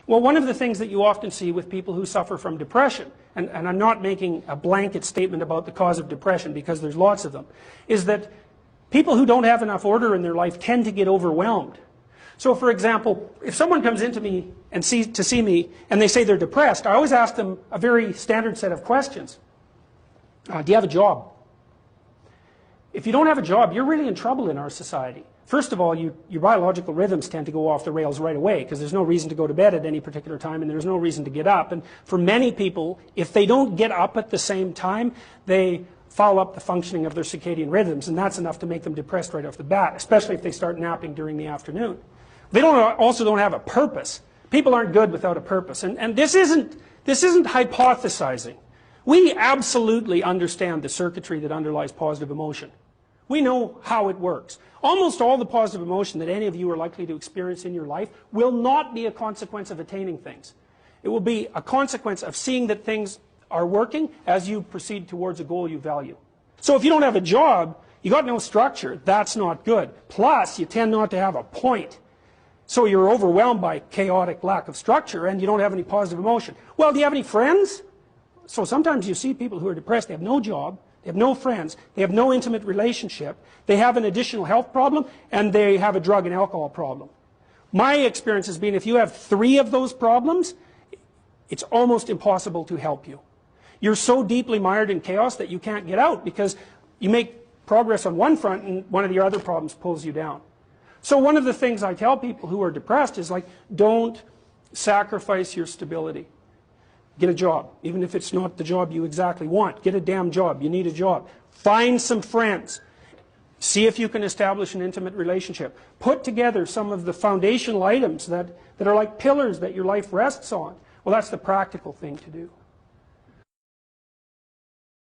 Well, one of the things that you often see with people who suffer from depression, and I'm not making a blanket statement about the cause of depression because there's lots of them, is that people who don't have enough order in their life tend to get overwhelmed. So for example, if someone comes into me and to see me and they say they're depressed, I always ask them a very standard set of questions. Do you have a job? If you don't have a job, you're really in trouble in our society. First of all, your biological rhythms tend to go off the rails right away because there's no reason to go to bed at any particular time and there's no reason to get up. And for many people, if they don't get up at the same time, they foul up the functioning of their circadian rhythms, and that's enough to make them depressed right off the bat, especially if they start napping during the afternoon. They also don't have a purpose. People aren't good without a purpose. And this isn't hypothesizing. We absolutely understand the circuitry that underlies positive emotion. We know how it works. Almost all the positive emotion that any of you are likely to experience in your life will not be a consequence of attaining things. It will be a consequence of seeing that things are working as you proceed towards a goal you value. So if you don't have a job, you got no structure, that's not good. Plus, you tend not to have a point. So you're overwhelmed by chaotic lack of structure and you don't have any positive emotion. Well, do you have any friends? So sometimes you see people who are depressed, they have no job, they have no friends, they have no intimate relationship, they have an additional health problem, and they have a drug and alcohol problem. My experience has been if you have 3 of those problems, it's almost impossible to help you. You're so deeply mired in chaos that you can't get out because you make progress on one front and one of your other problems pulls you down. So one of the things I tell people who are depressed is like, don't sacrifice your stability. Get a job, even if it's not the job you exactly want. Get a damn job. You need a job. Find some friends. See if you can establish an intimate relationship. Put together some of the foundational items that are like pillars that your life rests on. Well, that's the practical thing to do.